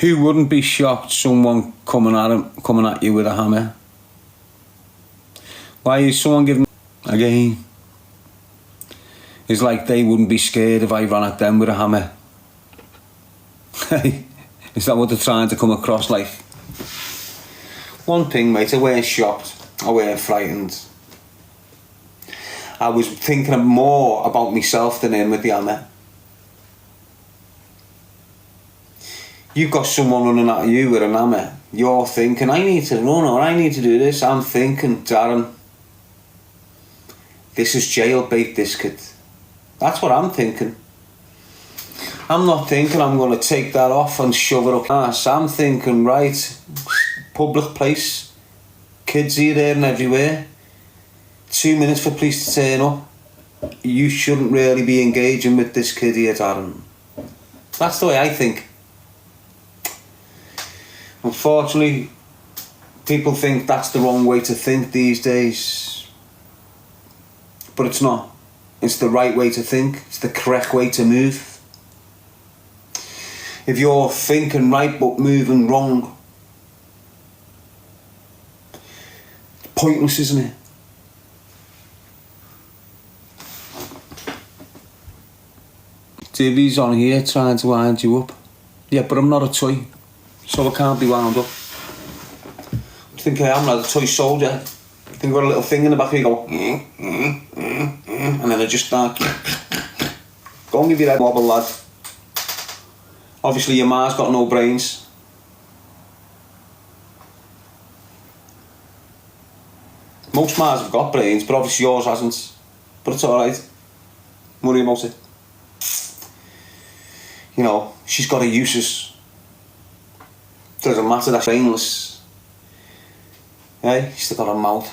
Who wouldn't be shocked someone coming at you with a hammer? Why is someone giving again? It's like they wouldn't be scared if I ran at them with a hammer. Is that what they're trying to come across like? One thing, mate, I weren't shocked. I weren't frightened. I was thinking more about myself than him with the hammer. You've got someone running at you with an hammer. You're thinking, I need to run or I need to do this. I'm thinking, Darren, this is jailbait, this kid. That's what I'm thinking. I'm not thinking I'm going to take that off and shove it up my ass. I'm thinking, right, public place, kids here, there and everywhere. 2 minutes for police to turn up. You shouldn't really be engaging with this kid here, Darren. That's the way I think. Unfortunately, people think that's the wrong way to think these days. But it's not. It's the right way to think. It's the correct way to move. If you're thinking right but moving wrong, it's pointless, isn't it? Divvy's on here trying to wind you up. Yeah, but I'm not a toy, so I can't be wound up. I think I am like a toy soldier. I think I've got a little thing in the back where you go, and then I just start. Go and give your head wobble, lad. Obviously your ma's got no brains. Most ma's have got brains, but obviously yours hasn't. But it's alright. Worry about it. You know, she's got her uses. Doesn't matter, that's brainless. Hey, she's still got her mouth.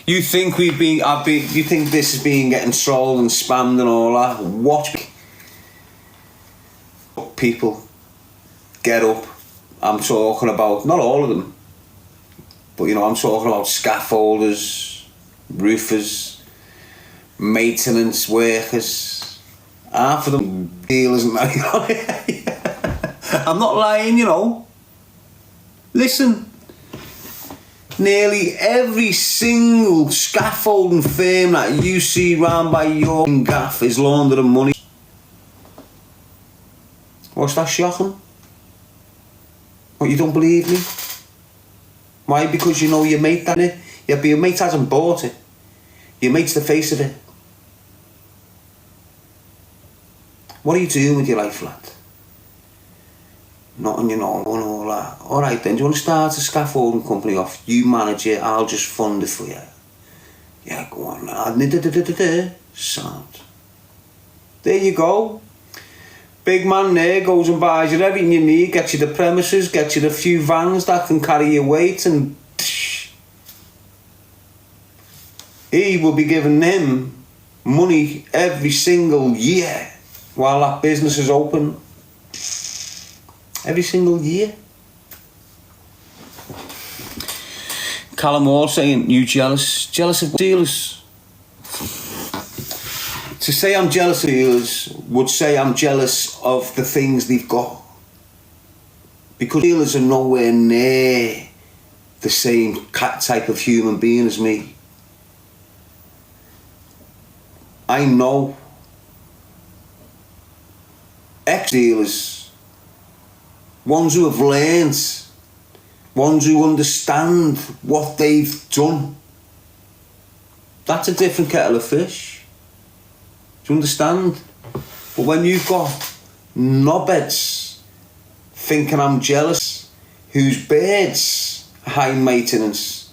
You think you think this is being getting trolled and spammed and all that? Watch me. People, get up. I'm talking about, not all of them, but you know, I'm talking about scaffolders, roofers, maintenance workers, half of them dealers and that. I'm not lying, you know. Listen, nearly every single scaffolding firm that you see round by your gaff is laundering money. What's that shocking? What, you don't believe me? Why? Because you know your mate done it? Yeah, but your mate hasn't bought it. Your mate's the face of it. What are you doing with your life, lad? Nothing, you know, and all that. Alright then, do you want to start a scaffolding company off? You manage it, I'll just fund it for you. Yeah, go on, lad. Sound. There you go. Big man there goes and buys you everything you need, gets you the premises, gets you the few vans that can carry your weight, and he will be giving them money every single year while that business is open. Every single year. Callum Moore saying, you jealous? Jealous of dealers? To say I'm jealous of dealers would say I'm jealous of the things they've got. Because dealers are nowhere near the same type of human being as me. I know ex-dealers, ones who have learned, ones who understand what they've done. That's a different kettle of fish. Do you understand? But when you've got knobheads thinking I'm jealous, whose birds are high maintenance,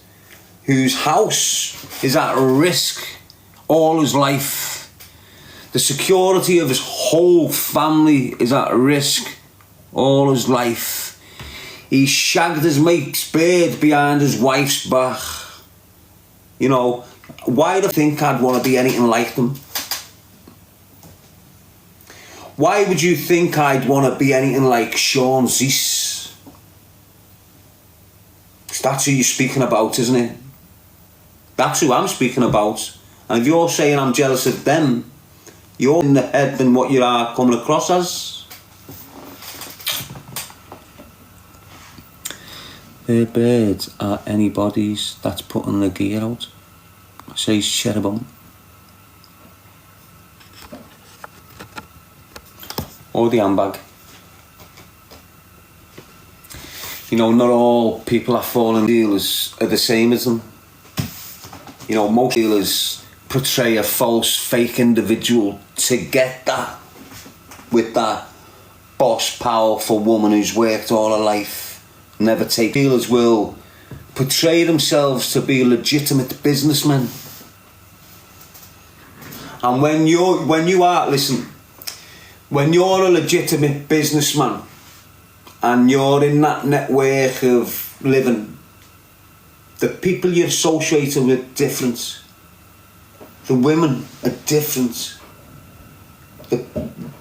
whose house is at risk all his life, the security of his whole family is at risk all his life, he shagged his mate's bird behind his wife's back. You know, why do you think I'd want to be anything like them? Why would you think I'd want to be anything like Sean Zeese? That's who you're speaking about, isn't it? That's who I'm speaking about. And if you're saying I'm jealous of them, you're in the head than what you are coming across as. Her birds are anybody's that's putting the gear out, says Cherubone. Or the handbag. You know, not all people that fall in dealers are the same as them. You know, most dealers portray a false, fake individual to get that with that boss, powerful woman who's worked all her life, never take. Dealers will portray themselves to be legitimate businessmen. And when you're a legitimate businessman and you're in that network of living, the people you're associated with are different. The women are different. Do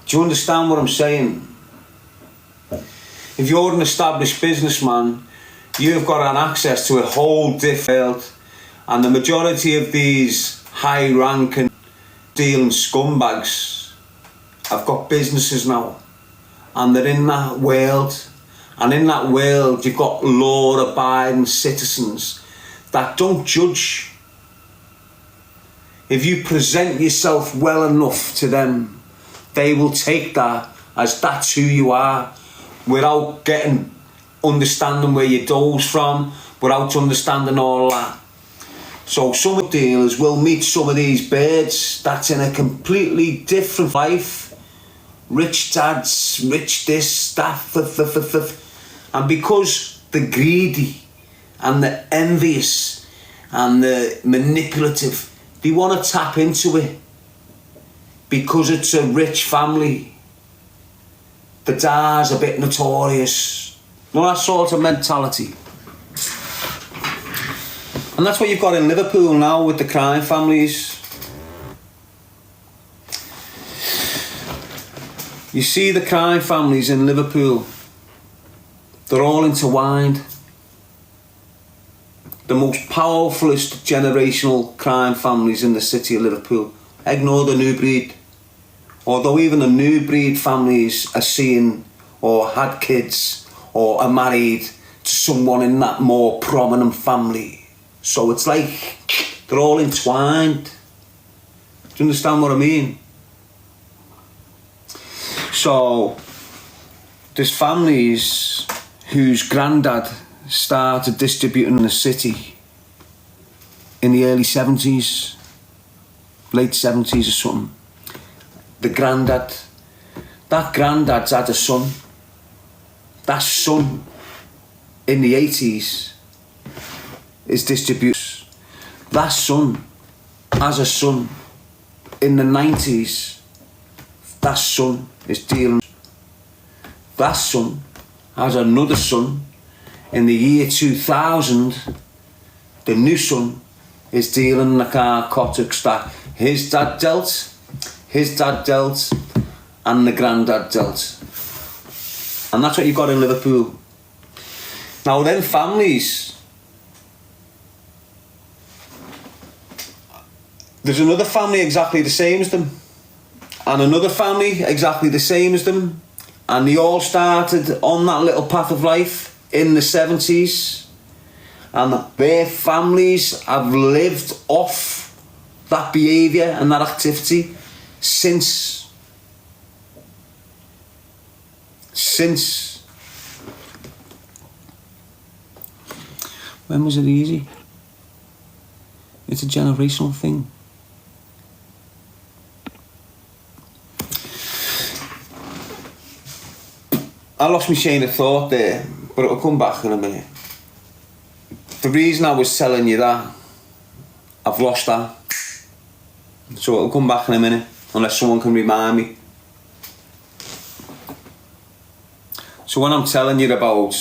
you understand what I'm saying? If you're an established businessman, you've got an access to a whole different world, and the majority of these high-ranking dealing scumbags have got businesses now, and they're in that world. And in that world, you've got law-abiding citizens that don't judge. If you present yourself well enough to them, they will take that as that's who you are, without understanding where your dough's from, without understanding all that. So some dealers will meet some of these birds that's in a completely different life. Rich dads, rich this, that, and because they're greedy and they're envious and they're manipulative, they want to tap into it because it's a rich family. The dad's a bit notorious. You know, that sort of mentality. And that's what you've got in Liverpool now with the crime families. You see the crime families in Liverpool, they're all intertwined. The most powerfulest generational crime families in the city of Liverpool. Ignore the new breed. Although even the new breed families are seeing or had kids or are married to someone in that more prominent family. So it's like they're all entwined. Do you understand what I mean? So there's families whose granddad started distributing in the city in the early 70s, late 70s or something. That granddad's had a son. That son in the 80s is distributes. That son has a son in the 90s. That son is dealing. That son has another son in the year 2000. The new son is dealing the narcotics that his dad dealt, and the granddad dealt. And that's what you've got in Liverpool. Now then families, there's another family exactly the same as them, and another family exactly the same as them, and they all started on that little path of life in the 70s, and their families have lived off that behaviour and that activity since. When was it easy? It's a generational thing. I lost my chain of thought there, but it'll come back in a minute. The reason I was telling you that, I've lost that. So it'll come back in a minute, unless someone can remind me. So when I'm telling you about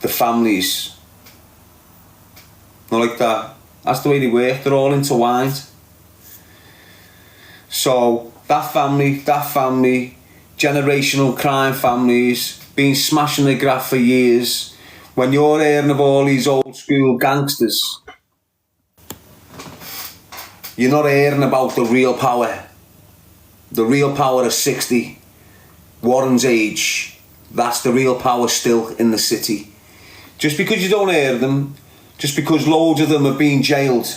the families, not like that, that's the way they work, they're all intertwined. So that family, generational crime families, been smashing the graph for years. When you're hearing of all these old school gangsters, you're not hearing about the real power. The real power of 60, Warren's age. That's the real power still in the city. Just because you don't hear them, just because loads of them have been jailed,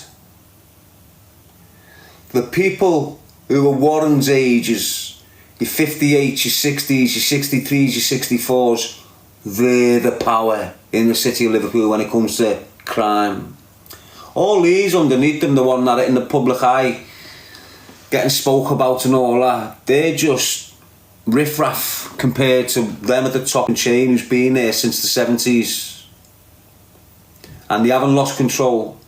the people who are Warren's ages, your 58s, your 60s, your 63s, your 64s, they're the power in the city of Liverpool when it comes to crime. All these underneath them, the one that are in the public eye, getting spoke about and all that, they're just riff-raff compared to them at the top and chain who's been there since the 70s. And they haven't lost control.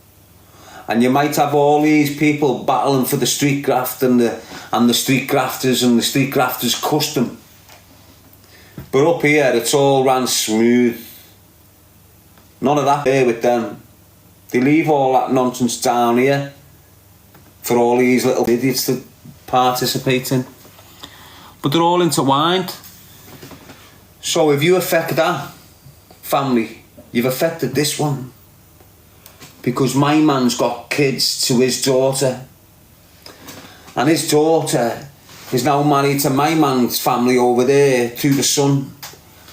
And you might have all these people battling for the street graft and the street grafters and the street grafters custom. But up here, it's all ran smooth. None of that there with them. They leave all that nonsense down here for all these little idiots to participate in. But they're all intertwined. So if you affect that family, you've affected this one. Because my man's got kids to his daughter. And his daughter is now married to my man's family over there through the son.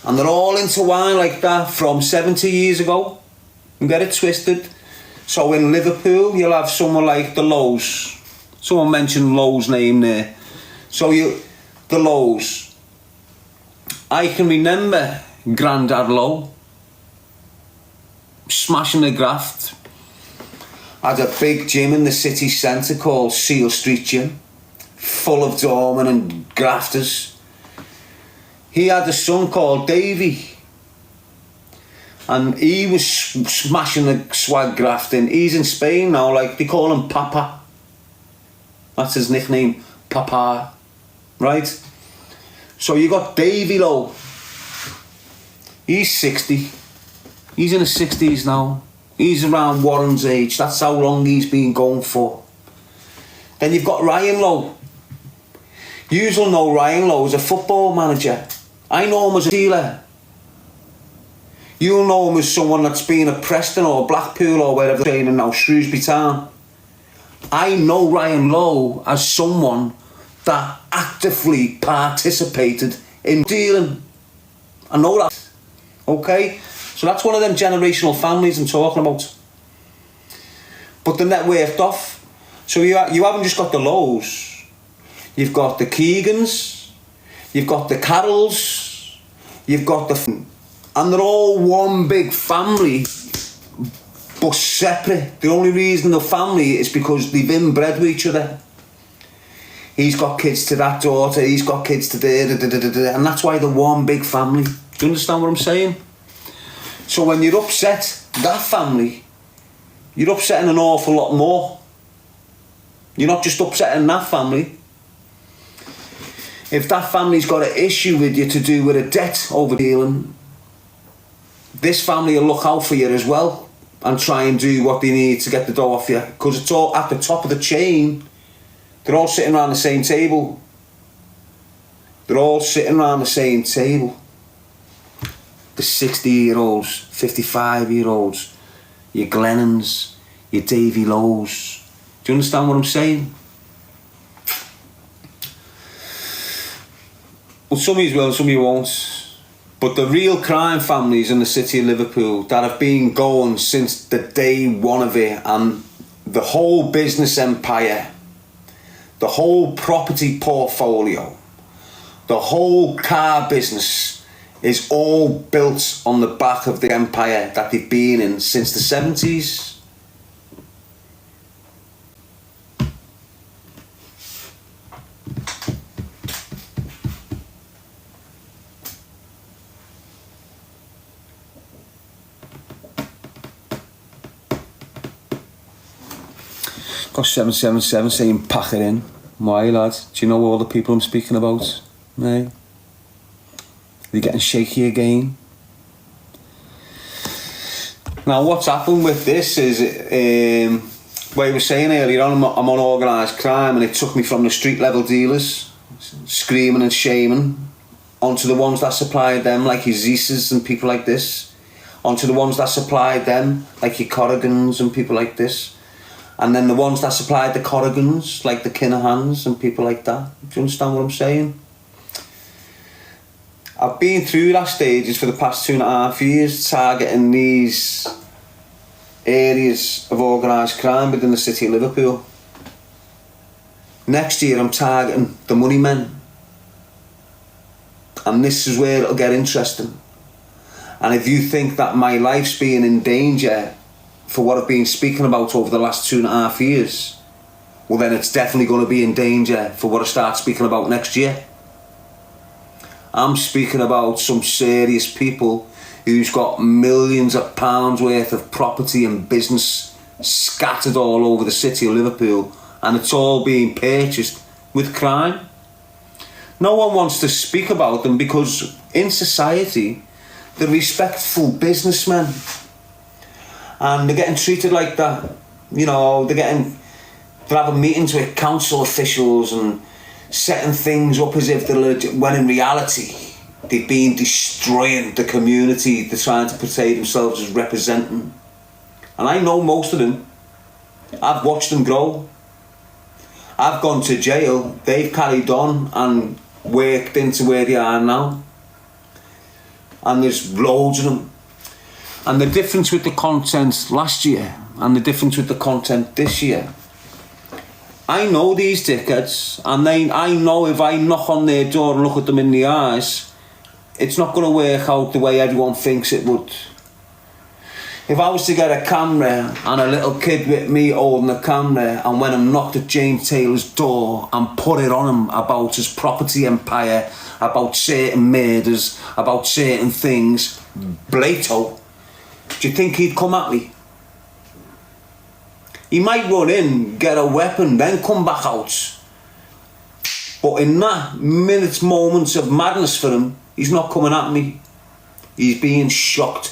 And they're all intertwined like that from 70 years ago. And get it twisted. So in Liverpool, you'll have someone like the Lows. Someone mentioned Lowe's name there. So the Lows. I can remember Grandad Lowe smashing the graft. Had a big gym in the city centre called Seal Street Gym, full of doormen and grafters. He had a son called Davy, and he was smashing the swag grafting. He's in Spain now, like they call him Papa. That's his nickname, Papa, right? So you got Davy Lowe. He's 60. He's in his 60s now. He's around Warren's age. That's how long he's been going for. Then you've got Ryan Lowe. You'll know Ryan Lowe as a football manager. I know him as a dealer. You'll know him as someone that's been at Preston or Blackpool or wherever they're training now, Shrewsbury Town. I know Ryan Lowe as someone that actively participated in dealing. I know that. Okay? So that's one of them generational families I'm talking about. But the net worked off. So you haven't just got the Lows. You've got the Keegans. You've got the Carrolls. You've got the... And they're all one big family, but separate. The only reason they're family is because they've inbred with each other. He's got kids to that daughter, he's got kids to there, and that's why they're one big family. Do you understand what I'm saying? So when you're upset that family, you're upsetting an awful lot more. You're not just upsetting that family. If that family's got an issue with you to do with a debt over dealing, this family will look out for you as well and try and do what they need to get the dough off you, because it's all at the top of the chain. They're all sitting around the same table. They're all sitting around the same table. The 60-year-olds, 55-year-olds, your Glennons, your Davy Lowes. Do you understand what I'm saying? Well, some of you will, some of you won't. But the real crime families in the city of Liverpool that have been going since the day one of it, and the whole business empire, the whole property portfolio, the whole car business is all built on the back of the empire that they've been in since the 70s. Got 777 saying pack it in. Why, lad? Do you know all the people I'm speaking about? No. They're getting shaky again. Now, what's happened with this is, what I was saying earlier on, I'm on organised crime, and it took me from the street level dealers, screaming and shaming, onto the ones that supplied them, like your Zeeses and people like this, onto the ones that supplied them, like your Corrigans and people like this. And then the ones that supplied the Corrigans, like the Kinahans and people like that. Do you understand what I'm saying? I've been through that stages for the past 2.5 years, targeting these areas of organised crime within the city of Liverpool. Next year I'm targeting the money men. And this is where it'll get interesting. And if you think that my life's been in danger for what I've been speaking about over the last 2.5 years, well then it's definitely going to be in danger for what I start speaking about next year. I'm speaking about some serious people who's got millions of pounds worth of property and business scattered all over the city of Liverpool, and it's all being purchased with crime. No one wants to speak about them because in society they're respectful businessmen and they're getting treated like that. You know, they're having meetings with council officials and setting things up as if they're legit, when in reality they've been destroying the community they're trying to portray themselves as representing. And I know most of them. I've watched them grow. I've gone to jail, they've carried on and worked into where they are now. And there's loads of them. And the difference with the content last year and the difference with the content this year, I know these dickheads, and I know if I knock on their door and look at them in the eyes, it's not going to work out the way everyone thinks it would. If I was to get a camera and a little kid with me holding the camera and went and knocked at James Taylor's door and put it on him about his property empire, about certain murders, about certain things, Blato, do you think he'd come at me? He might run in, get a weapon, then come back out. But in that moments of madness for him, he's not coming at me. He's being shocked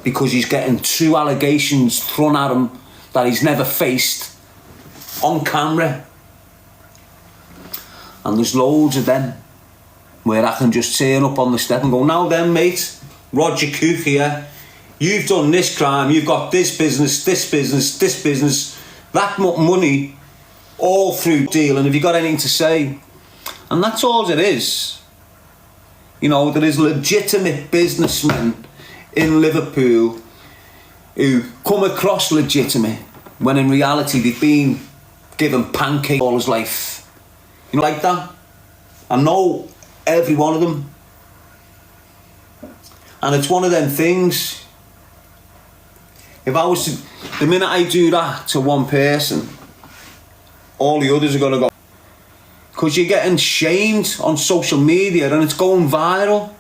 because he's getting 2 allegations thrown at him that he's never faced on camera. And there's loads of them where I can just turn up on the step and go, now then mate, Roger Cook here, you've done this crime, you've got this business, this business, this business, that much money, all through dealing, have you got anything to say? And that's all it is. You know, there is legitimate businessmen in Liverpool who come across legitimate when in reality they've been given pancake all his life. You know, like that. I know every one of them. And it's one of them things. If I was to, the minute I do that to one person, all the others are going to go. Because you're getting shamed on social media and it's going viral.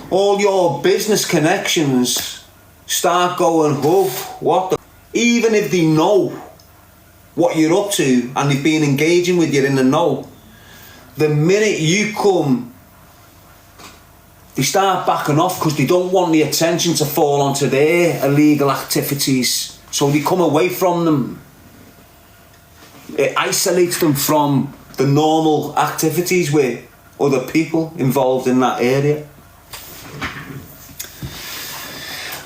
All your business connections start going, oh, what the... Even if they know what you're up to and they've been engaging with you in the know, the minute you come, they start backing off because they don't want the attention to fall onto their illegal activities. So they come away from them. It isolates them from the normal activities with other people involved in that area.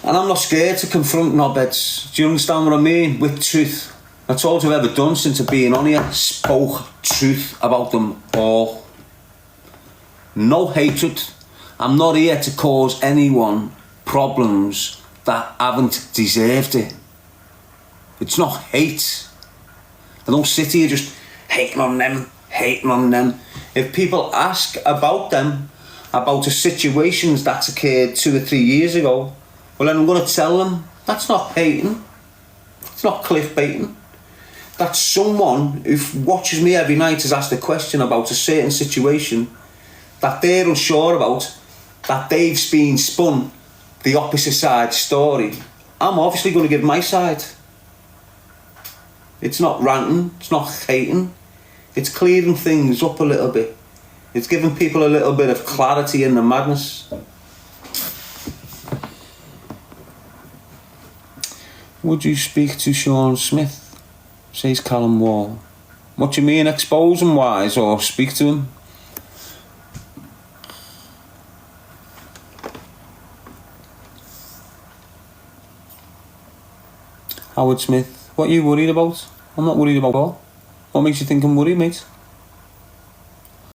And I'm not scared to confront knobheads. Do you understand what I mean? With truth. That's all I've ever done since I've been on here. Spoke truth about them all. No hatred. I'm not here to cause anyone problems that haven't deserved it. It's not hate. I don't sit here just hating on them, hating on them. If people ask about them, about the situations that's occurred 2 or 3 years ago, well then I'm going to tell them, that's not hating, it's not clickbaiting. That's someone who watches me every night has asked a question about a certain situation that they're unsure about, that they've been spun the opposite side story. I'm obviously going to give my side. It's not ranting, it's not hating, it's clearing things up a little bit. It's giving people a little bit of clarity in the madness. Would you speak to Sean Smith? Says Callum Wall. What do you mean, expose him wise or speak to him? Howard Smith. What are you worried about? I'm not worried about all. What makes you think I'm worried, mate?